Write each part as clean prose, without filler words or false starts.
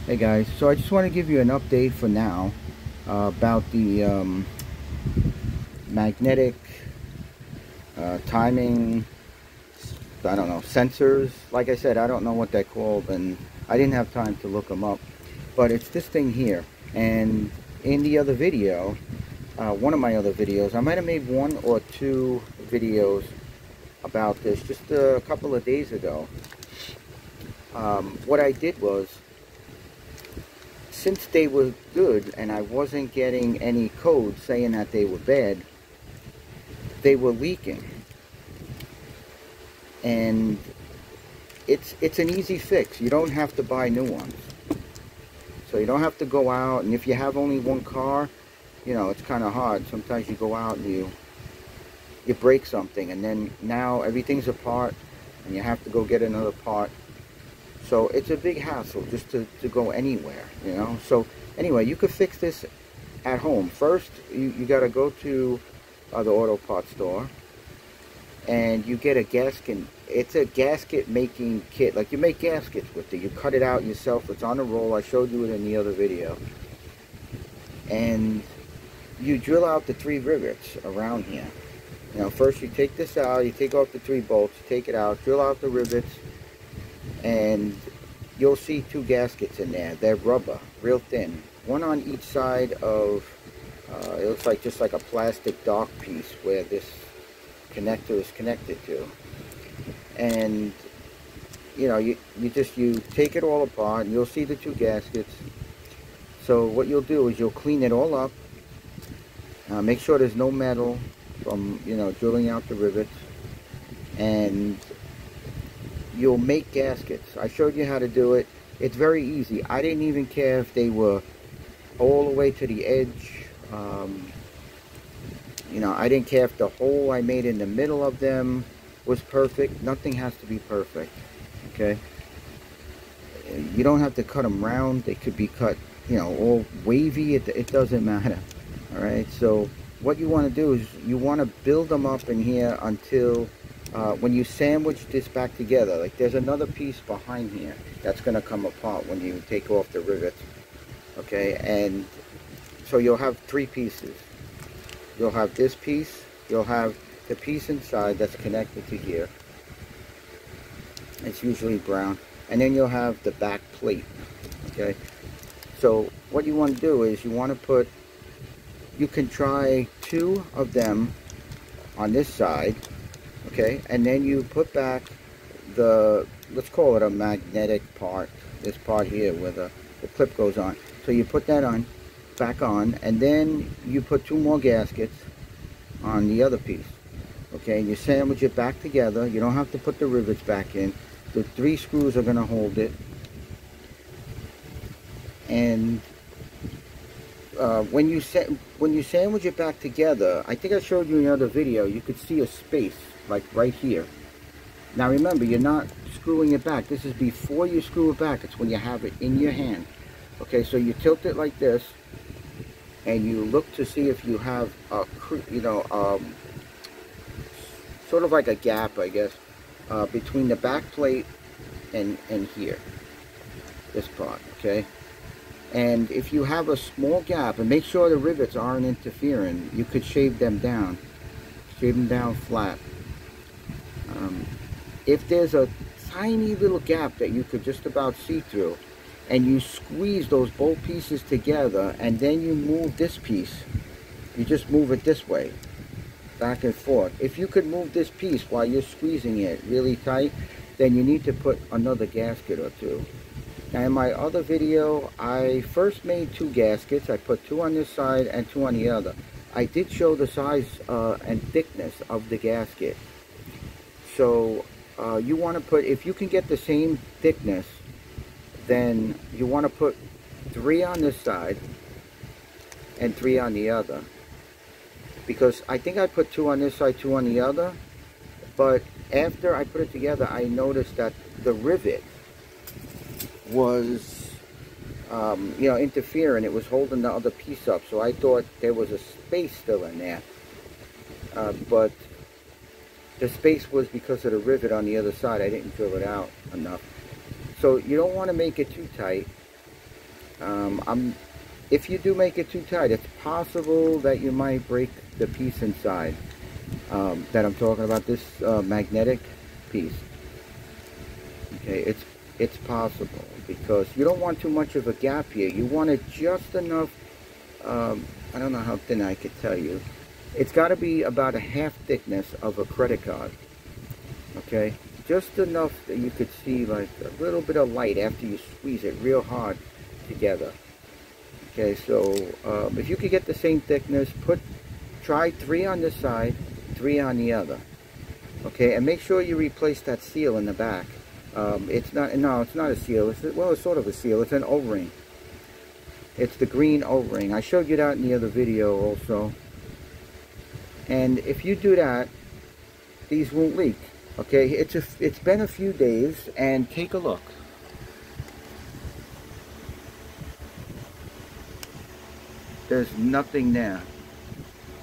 Hey guys, so I just want to give you an update for now about the magnetic timing, I don't know, sensors. Like I said, I don't know what they're called, and I didn't have time to look them up. But it's this thing here. And in the other video, one of my other videos, I might have made one or two videos about this just a couple of days ago. What I did was, since they were good and I wasn't getting any code saying that they were bad, they were leaking. And it's an easy fix. You don't have to buy new ones. So you don't have to go out, and if you have only one car, you know, it's kind of hard. Sometimes you go out and you break something, and then now everything's apart and you have to go get another part. So it's a big hassle just to go anywhere, you know. So anyway, you could fix this at home. First, you got to go to the auto parts store, and you get a gasket. It's a gasket making kit. Like, you make gaskets with it. You cut it out yourself. It's on a roll. I showed you it in the other video. And you drill out the 3 rivets around here. You know, first you take this out. You take off the 3 bolts. You take it out. Drill out the rivets. And you'll see 2 gaskets in there. They're rubber, real thin. One on each side of, it looks like just like a plastic dock piece where this connector is connected to. And you know, you take it all apart and you'll see the 2 gaskets. So what you'll do is you'll clean it all up, make sure there's no metal from, you know, drilling out the rivets, and you'll make gaskets. I showed you how to do it. It's very easy. I didn't even care if they were all the way to the edge. You know, I didn't care if the hole I made in the middle of them was perfect. Nothing has to be perfect, okay? You don't have to cut them round. They could be cut, you know, all wavy. It doesn't matter, all right? So what you want to do is you want to build them up in here until when you sandwich this back together. Like, there's another piece behind here that's going to come apart when you take off the rivets, okay? And so you'll have 3 pieces. You'll have this piece, you'll have the piece inside that's connected to here. It's usually brown. And then you'll have the back plate, okay? So what you want to do is you want to put, you can try 2 of them on this side, okay? And then you put back the, let's call it a magnetic part, this part here where the clip goes on. So you put that on, back on, and then you put 2 more gaskets on the other piece, okay? And you sandwich it back together. You don't have to put the rivets back in. The 3 screws are going to hold it. And when you sandwich it back together, I think I showed you in the other video, you could see a space like right here. Now remember, you're not screwing it back. This is before you screw it back. It's when you have it in your hand. Okay, so you tilt it like this, and you look to see if you have a, you know, sort of like a gap, I guess, between the back plate and here, this part, okay? And if you have a small gap, and make sure the rivets aren't interfering, you could shave them down flat. If there's a tiny little gap that you could just about see through, and you squeeze those both pieces together, and then you move this piece, you just move it this way, back and forth. If you could move this piece while you're squeezing it really tight, then you need to put another gasket or 2. Now in my other video, I first made 2 gaskets. I put 2 on this side and 2 on the other. I did show the size and thickness of the gasket. So you want to put, if you can get the same thickness, then you want to put 3 on this side and 3 on the other. Because I think I put 2 on this side, 2 on the other, but after I put it together, I noticed that the rivet was, you know, interfering. It was holding the other piece up, so I thought there was a space still in there. But the space was because of the rivet on the other side. I didn't drill it out enough. So you don't want to make it too tight. If you do make it too tight, it's possible that you might break the piece inside that I'm talking about, this magnetic piece. Okay, it's possible, because you don't want too much of a gap here. You want it just enough. I don't know how thin I could tell you. It's got to be about a half thickness of a credit card. Okay, just enough that you could see like a little bit of light after you squeeze it real hard together. Okay, so if you could get the same thickness, try 3 on this side, 3 on the other. Okay, and make sure you replace that seal in the back. It's not a seal. Well, it's sort of a seal. It's an O-ring. It's the green O-ring. I showed you that in the other video also. And if you do that, these won't leak. Okay, it's been a few days, and take a look. There's nothing there.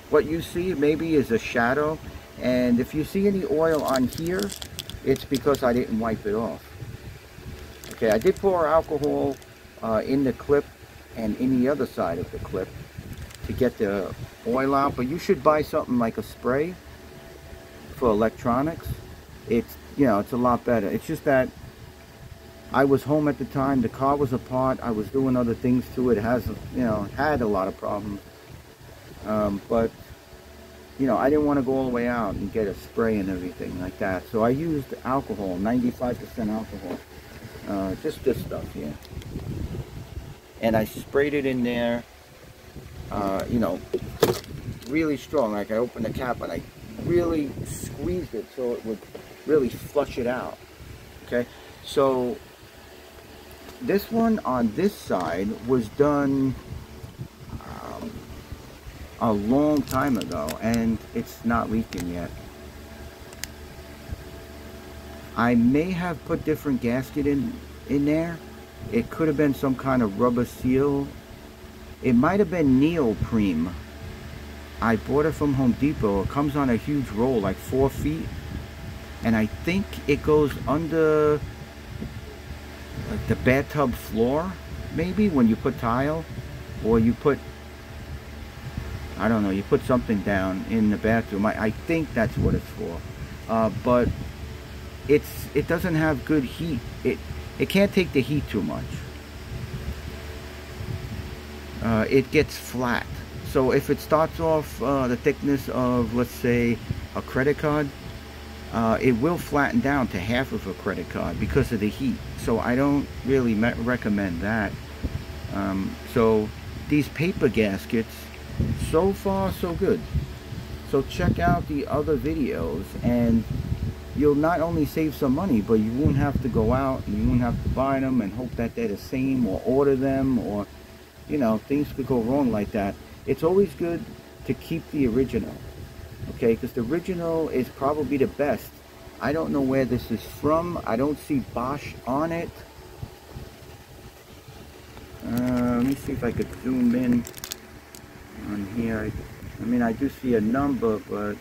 What you see maybe is a shadow, and if you see any oil on here, it's because I didn't wipe it off. Okay, I did pour alcohol in the clip and in the other side of the clip to get the oil out, but you should buy something like a spray for electronics. It's, you know, it's a lot better. It's just that I was home at the time, the car was apart, I was doing other things to it. It has, you know, had a lot of problems, but you know, I didn't want to go all the way out and get a spray and everything like that, so I used alcohol, 95% alcohol, just this stuff here, and I sprayed it in there, you know, really strong. Like I opened the cap and I really squeezed it so it would really flush it out. Okay, so this one on this side was done a long time ago, and it's not leaking yet. I may have put different gasket in there. It could have been some kind of rubber seal. It might have been neoprene. I bought it from Home Depot. It comes on a huge roll, like 4 feet, and I think it goes under like the bathtub floor, maybe, when you put tile, or you put, I don't know, you put something down in the bathroom. I think that's what it's for, but it doesn't have good heat. It can't take the heat too much. It gets flat. So if it starts off the thickness of, let's say, a credit card, it will flatten down to half of a credit card because of the heat. So I don't really recommend that. So these paper gaskets, so far so good. So check out the other videos, and you'll not only save some money, but you won't have to go out and you won't have to buy them and hope that they're the same, or order them, or, you know, things could go wrong like that. It's always good to keep the original, okay, because the original is probably the best. I don't know where this is from. I don't see Bosch on it. Let me see if I could zoom in on here. I mean, I do see a number, but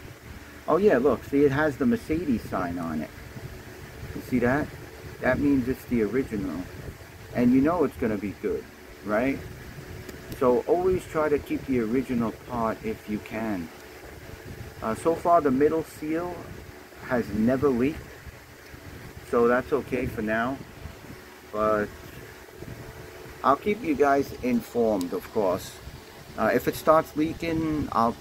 oh yeah, look, see, it has the Mercedes sign on it. You see that? That means it's the original, and you know it's going to be good, right? So always try to keep the original part if you can. So far the middle seal has never leaked, so that's okay for now, but I'll keep you guys informed, of course. If it starts leaking, of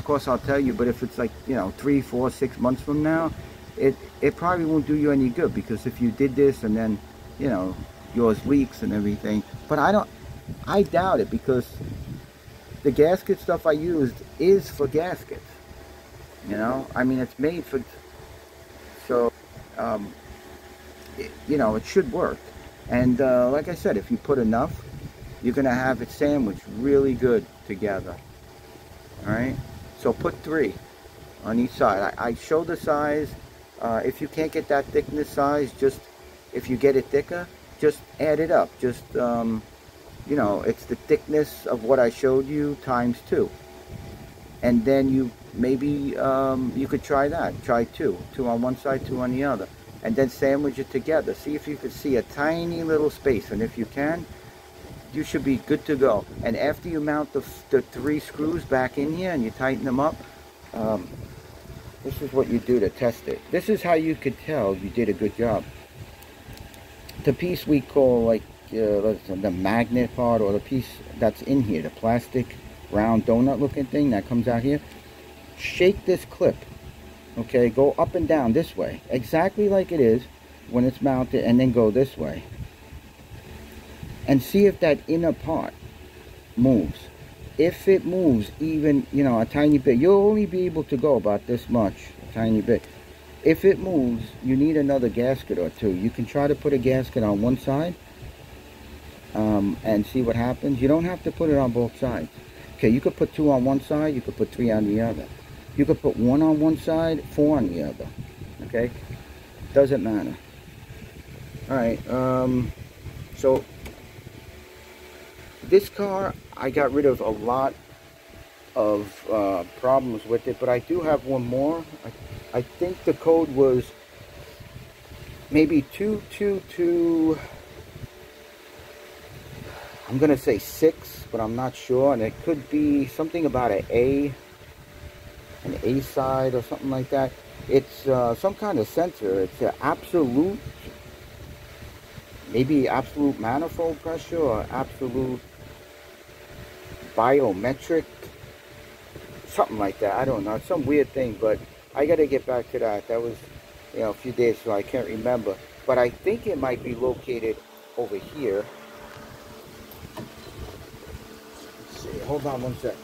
course I'll tell you, but if it's like, you know, 3, 4, 6 months from now, it probably won't do you any good, because if you did this and then, you know, yours leaks and everything. But I doubt it, because the gasket stuff I used is for gaskets, you know. I mean, it's made for, so you know, it should work. And like I said, if you put enough, you're gonna have it sandwiched really good together. All right, so put 3 on each side. I show the size. If you can't get that thickness size, just, if you get it thicker, just add it up. Just you know, it's the thickness of what I showed you times 2, and then you maybe you could try that. Try 2 on one side, 2 on the other, and then sandwich it together. See if you could see a tiny little space, and if you can, you should be good to go. And after you mount the 3 screws back in here and you tighten them up, this is what you do to test it. This is how you could tell you did a good job. The piece we call like the magnet part, or the piece that's in here, the plastic round donut looking thing that comes out here, shake this clip, okay, go up and down this way exactly like it is when it's mounted, and then go this way and see if that inner part moves. If it moves even, you know, a tiny bit, you'll only be able to go about this much, a tiny bit. If it moves, you need another gasket or two. You can try to put a gasket on one side and see what happens. You don't have to put it on both sides. Okay, you could put 2 on one side, you could put 3 on the other. You could put 1 on one side, 4 on the other. Okay, doesn't matter. All right, so this car, I got rid of a lot of problems with it, but I do have one more. I think the code was maybe 222, I'm gonna say 6, but I'm not sure, and it could be something about an A side or something like that. It's some kind of sensor. It's an absolute, maybe absolute manifold pressure or absolute biometric, something like that. I don't know. It's some weird thing, but I got to get back to that. That was, you know, a few days ago. I can't remember, but I think it might be located over here. Let's see. Hold on one second.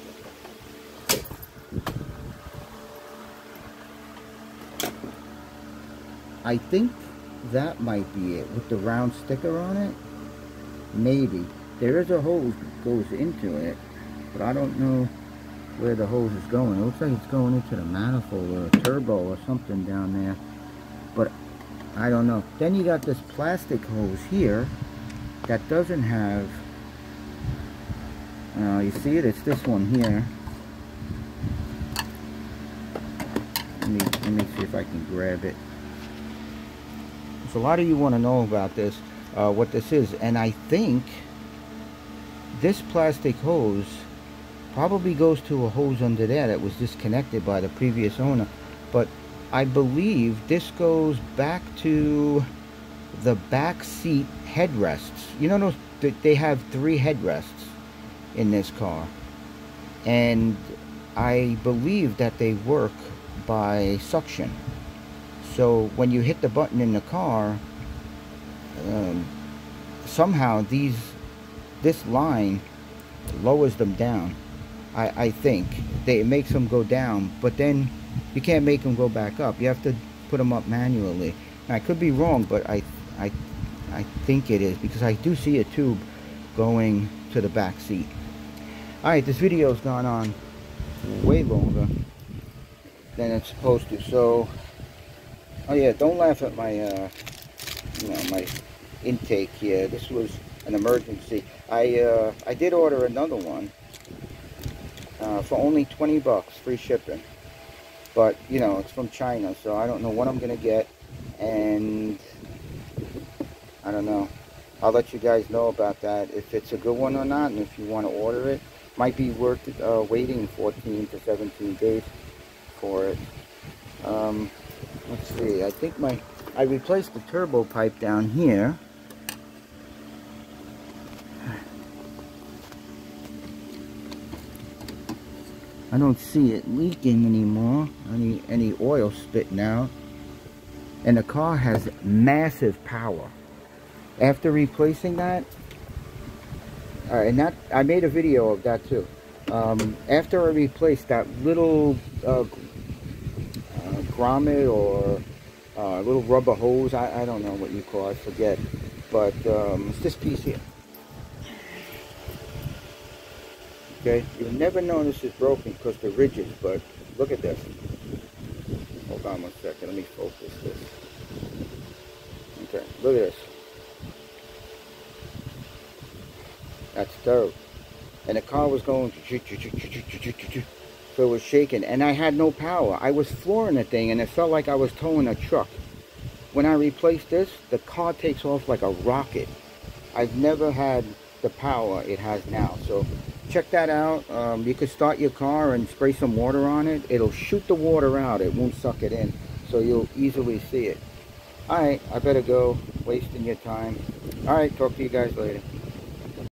I think that might be it with the round sticker on it. Maybe there is a hose that goes into it, but I don't know where the hose is going. It looks like it's going into the manifold or a turbo or something down there, but I don't know. Then you got this plastic hose here that doesn't have, you see it? It's this one here. Let me see if I can grab it. So a lot of you want to know about this, what this is, and I think this plastic hose probably goes to a hose under there that was disconnected by the previous owner, but I believe this goes back to the back seat headrests. You know, they have 3 headrests in this car, and I believe that they work by suction. So when you hit the button in the car, somehow this line lowers them down. I think it makes them go down, but then you can't make them go back up. You have to put them up manually. And I could be wrong, but I think it is, because I do see a tube going to the back seat. All right, this video's gone on way longer than it's supposed to. So, oh yeah, don't laugh at my my intake here. This was an emergency. I did order another one for only 20 bucks, free shipping. But, you know, it's from China, so I don't know what I'm going to get. And I don't know. I'll let you guys know about that, if it's a good one or not, and if you want to order it. Might be worth waiting 14 to 17 days for it. Let's see. I think I replaced the turbo pipe down here. I don't see it leaking anymore, any oil spitting out. And the car has massive power. After replacing that, and that, I made a video of that too. After I replaced that little grommet or little rubber hose, I don't know what you call it, I forget. But it's this piece here. Okay, you'll never know this is broken because the ridges, but look at this. Hold on one second, let me focus this. Okay, look at this. That's terrible. And the car was going, so it was shaking, and I had no power. I was flooring the thing, and it felt like I was towing a truck. When I replaced this, the car takes off like a rocket. I've never had the power it has now. So check that out. You could start your car and spray some water on it. It'll shoot the water out. It won't suck it in, so you'll easily see it. All right, I better go, wasting your time. All right, talk to you guys later.